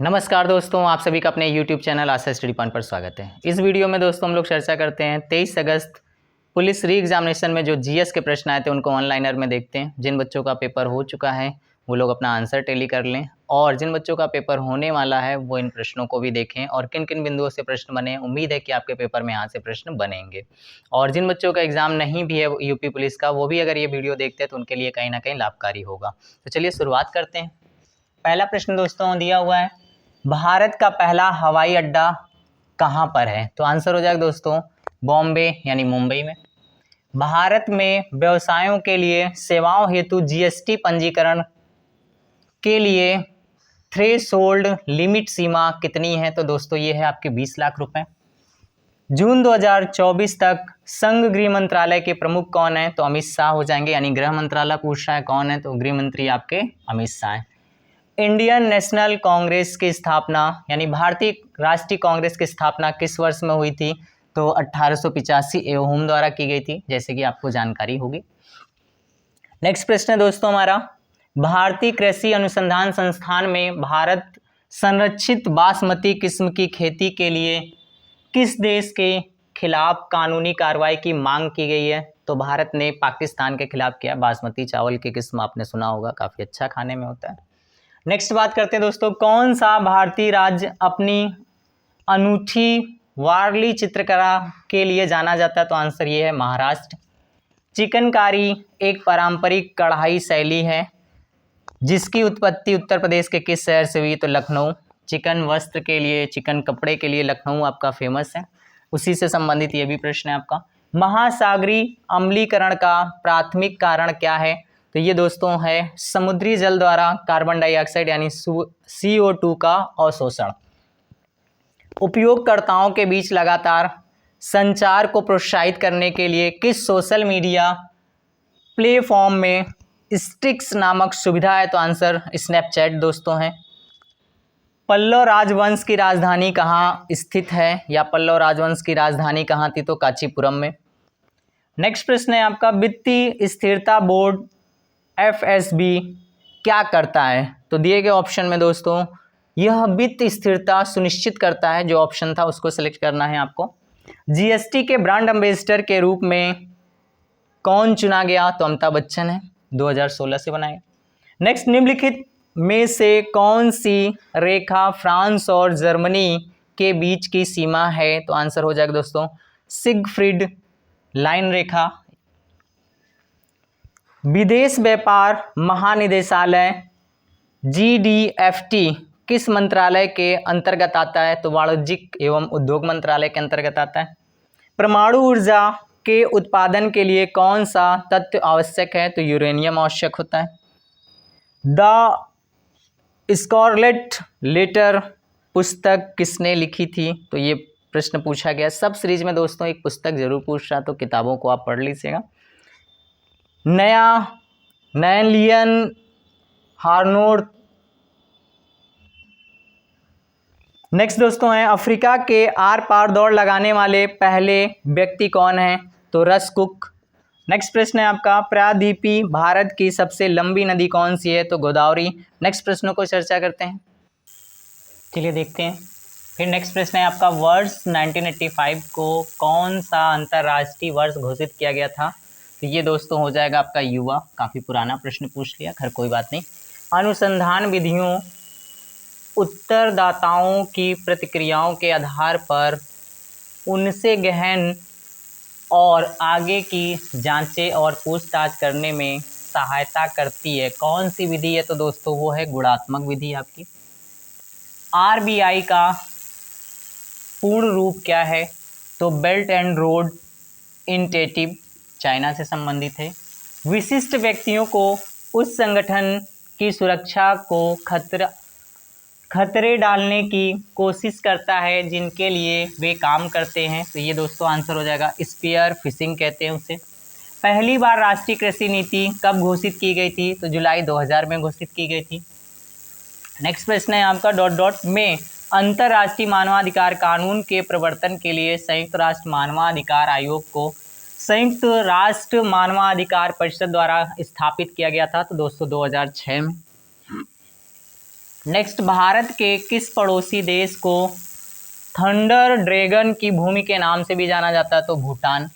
नमस्कार दोस्तों, आप सभी का अपने YouTube चैनल आशा स्टडी पॉइंट पर स्वागत है। इस वीडियो में दोस्तों हम लोग चर्चा करते हैं 23 अगस्त पुलिस री एग्जामिनेशन में जो जीएस के प्रश्न आए थे उनको ऑनलाइनर में देखते हैं। जिन बच्चों का पेपर हो चुका है वो लोग अपना आंसर टैली कर लें और जिन बच्चों का पेपर होने वाला है वो इन प्रश्नों को भी देखें और किन किन बिंदुओं से प्रश्न बने। उम्मीद है कि आपके पेपर में यहाँ से प्रश्न बनेंगे और जिन बच्चों का एग्जाम नहीं भी है यूपी पुलिस का, वो भी अगर ये वीडियो देखते हैं तो उनके लिए कहीं ना कहीं लाभकारी होगा। तो चलिए शुरुआत करते हैं। पहला प्रश्न दोस्तों दिया हुआ है, भारत का पहला हवाई अड्डा कहाँ पर है? तो आंसर हो जाएगा दोस्तों बॉम्बे यानी मुंबई में। भारत में व्यवसायों के लिए सेवाओं हेतु जीएसटी पंजीकरण के लिए थ्रेशोल्ड लिमिट सीमा कितनी है? तो दोस्तों ये है आपके 20 लाख रुपए। जून 2024 तक संघ गृह मंत्रालय के प्रमुख कौन है? तो अमित शाह हो जाएंगे, यानी गृह मंत्रालय पूछ रहा है कौन है तो गृह मंत्री आपके अमित शाह है। इंडियन नेशनल कांग्रेस की स्थापना यानी भारतीय राष्ट्रीय कांग्रेस की स्थापना किस वर्ष में हुई थी? तो 1885 एवं द्वारा की गई थी, जैसे कि आपको जानकारी होगी। नेक्स्ट प्रश्न है दोस्तों हमारा, भारतीय कृषि अनुसंधान संस्थान में भारत संरक्षित बासमती किस्म की खेती के लिए किस देश के खिलाफ कानूनी कार्रवाई की मांग की गई है? तो भारत ने पाकिस्तान के खिलाफ किया। बासमती चावल की किस्म आपने सुना होगा, काफ़ी अच्छा खाने में होता है। नेक्स्ट बात करते हैं दोस्तों, कौन सा भारतीय राज्य अपनी अनूठी वारली चित्रकला के लिए जाना जाता है? तो आंसर ये है महाराष्ट्र। चिकनकारी एक पारंपरिक कढ़ाई शैली है जिसकी उत्पत्ति उत्तर प्रदेश के किस शहर से हुई? तो लखनऊ। चिकन वस्त्र के लिए, चिकन कपड़े के लिए लखनऊ आपका फेमस है, उसी से संबंधित ये भी प्रश्न है आपका। महासागरीय अम्लीकरण का प्राथमिक कारण क्या है? तो ये दोस्तों है समुद्री जल द्वारा कार्बन डाइऑक्साइड यानी CO2 का अवशोषण। उपयोगकर्ताओं के बीच लगातार संचार को प्रोत्साहित करने के लिए किस सोशल मीडिया प्लेटफॉर्म में स्टिक्स नामक सुविधा है? तो आंसर स्नैपचैट दोस्तों है। पल्लव राजवंश की राजधानी कहाँ स्थित है, या पल्लव राजवंश की राजधानी कहाँ थी? तो कांचीपुरम में। नेक्स्ट प्रश्न है आपका, वित्तीय स्थिरता बोर्ड FSB क्या करता है? तो दिए गए ऑप्शन में दोस्तों यह वित्तीय स्थिरता सुनिश्चित करता है, जो ऑप्शन था उसको सिलेक्ट करना है आपको। जीएसटी के ब्रांड एम्बेसडर के रूप में कौन चुना गया? तो अमिताभ बच्चन है, 2016 से बनाए। नेक्स्ट, निम्नलिखित में से कौन सी रेखा फ्रांस और जर्मनी के बीच की सीमा है? तो आंसर हो जाएगा दोस्तों सिगफ्रीड लाइन रेखा। विदेश व्यापार महानिदेशालय GDFT किस मंत्रालय के अंतर्गत आता है? तो वाणिज्यिक एवं उद्योग मंत्रालय के अंतर्गत आता है। परमाणु ऊर्जा के उत्पादन के लिए कौन सा तत्व आवश्यक है? तो यूरेनियम आवश्यक होता है। द स्कारलेट लेटर पुस्तक किसने लिखी थी? तो ये प्रश्न पूछा गया। सब सीरीज में दोस्तों एक पुस्तक जरूर पूछ रहा, तो किताबों को आप पढ़ लीजिएगा। नैलियन हार्नोड। नेक्स्ट दोस्तों है, अफ्रीका के आर पार दौड़ लगाने वाले पहले व्यक्ति कौन है? तो रस कुक। नेक्स्ट प्रश्न है आपका, प्रायद्वीपीय भारत की सबसे लंबी नदी कौन सी है? तो गोदावरी। नेक्स्ट प्रश्नों को चर्चा करते हैं, चलिए देखते हैं। फिर नेक्स्ट प्रश्न है आपका, वर्ष 1985 को कौन सा अंतर्राष्ट्रीय वर्ष घोषित किया गया था? तो ये दोस्तों हो जाएगा आपका युवा। काफ़ी पुराना प्रश्न पूछ लिया, खैर कोई बात नहीं। अनुसंधान विधियों उत्तरदाताओं की प्रतिक्रियाओं के आधार पर उनसे गहन और आगे की जांचें और पूछताछ करने में सहायता करती है। कौन सी विधि है? तो दोस्तों वो है गुणात्मक विधि आपकी। RBI का पूर्ण रूप क्या है? तो belt and road initiative, China से संबंधित है। विशिष्ट व्यक्तियों को उस संगठन की सुरक्षा को खतरे डालने की कोशिश करता है जिनके लिए वे काम करते हैं। तो ये दोस्तों आंसर हो जाएगा स्पीयर फिशिंग कहते हैं उसे। पहली बार राष्ट्रीय कृषि नीति कब घोषित की गई थी? तो जुलाई 2000 में घोषित की गई थी। नेक्स्ट प्रश्न है आपका, में अंतर्राष्ट्रीय मानवाधिकार कानून के प्रवर्तन के लिए संयुक्त राष्ट्र मानवाधिकार आयोग को संयुक्त राष्ट्र मानवाधिकार परिषद द्वारा स्थापित किया गया था। तो दोस्तों 2006 में। नेक्स्ट, भारत के किस पड़ोसी देश को थंडर ड्रैगन की भूमि के नाम से भी जाना जाता है? तो भूटान।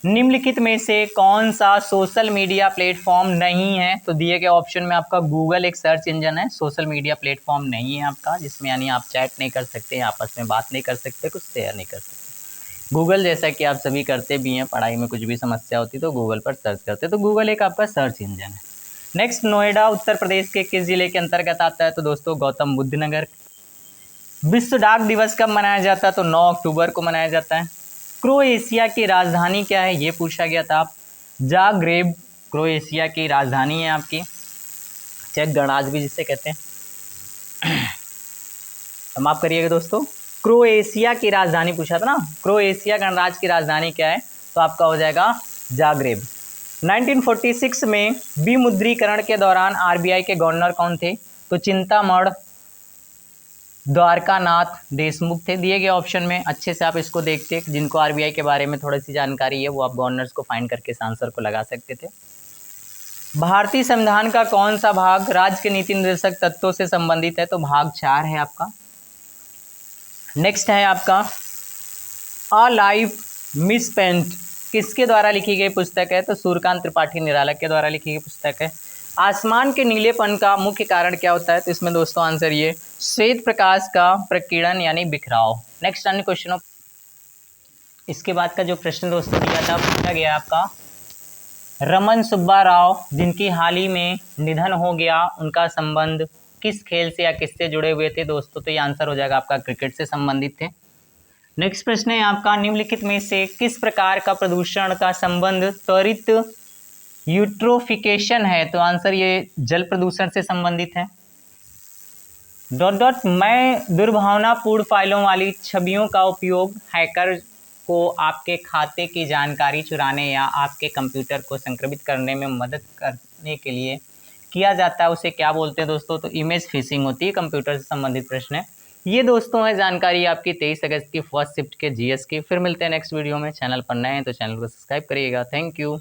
निम्नलिखित में से कौन सा सोशल मीडिया प्लेटफॉर्म नहीं है? तो दिए गए ऑप्शन में आपका गूगल एक सर्च इंजन है, सोशल मीडिया प्लेटफॉर्म नहीं है आपका, जिसमें यानी आप चैट नहीं कर सकते, आपस में बात नहीं कर सकते, कुछ शेयर नहीं कर सकते। गूगल जैसा कि आप सभी करते भी हैं, पढ़ाई में कुछ भी समस्या होती तो गूगल पर सर्च करते, तो गूगल एक आपका सर्च इंजन है। नेक्स्ट, नोएडा उत्तर प्रदेश के किस जिले के अंतर्गत आता है? तो दोस्तों गौतम बुद्ध नगर। विश्व डाक दिवस कब मनाया जाता है? तो 9 अक्टूबर को मनाया जाता है। क्रोएशिया की राजधानी क्या है? ये पूछा गया था। जाग्रेब क्रोएशिया की राजधानी है आपकी, चेक गणराज्य भी जिसे कहते हैं। माफ करिएगा दोस्तों, क्रोएशिया की राजधानी पूछा था ना, क्रोएशिया गणराज्य की राजधानी क्या है? तो आपका हो जाएगा जाग्रेब। 1946 में विमुद्रीकरण के दौरान आरबीआई के गवर्नर कौन थे? तो चिंतामण द्वारकानाथ देशमुख थे। दिए गए ऑप्शन में अच्छे से आप इसको देखते, जिनको आरबीआई के बारे में थोड़ी सी जानकारी है वो आप गवर्नर्स को फाइंड करके इस आंसर को लगा सकते थे। भारतीय संविधान का कौन सा भाग राज्य के नीति निर्देशक तत्वों से संबंधित है? तो भाग 4 है आपका। नेक्स्ट है आपका अ लाइफ मिसस्पेंट किसके द्वारा लिखी गई पुस्तक है? तो सूर्यकांत त्रिपाठी निराला के द्वारा लिखी गई पुस्तक है। आसमान के नीलेपन का मुख्य कारण क्या होता है? तो इसमें दोस्तों आंसर ये श्वेत प्रकाश का प्रकीर्णन यानी बिखराव। नेक्स्ट अन्य क्वेश्चन, इसके बाद का जो प्रश्न दोस्तों दिया था पूछा गया आपका रमन सुब्बा राव जिनकी हाल ही में निधन हो गया, उनका संबंध किस खेल से या किससे जुड़े हुए थे? दोस्तों तो ये आंसर हो जाएगा आपका क्रिकेट से संबंधित थे। नेक्स्ट प्रश्न है आपका निम्नलिखित में से किस प्रकार का प्रदूषण का संबंध त्वरित यूट्रोफिकेशन है? तो आंसर ये जल प्रदूषण से संबंधित है। डॉट डॉट मैं दुर्भावनापूर्ण फाइलों वाली छवियों का उपयोग हैकर को आपके खाते की जानकारी चुराने या आपके कंप्यूटर को संक्रमित करने में मदद करने के लिए किया जाता है, उसे क्या बोलते हैं दोस्तों? तो इमेज फिशिंग होती है, कंप्यूटर से संबंधित प्रश्न है। ये दोस्तों है जानकारी आपकी 23 अगस्त की फर्स्ट शिफ्ट के जीएस की। फिर मिलते हैं नेक्स्ट वीडियो में। चैनल पर नए हैं तो चैनल को सब्सक्राइब करिएगा। Thank you.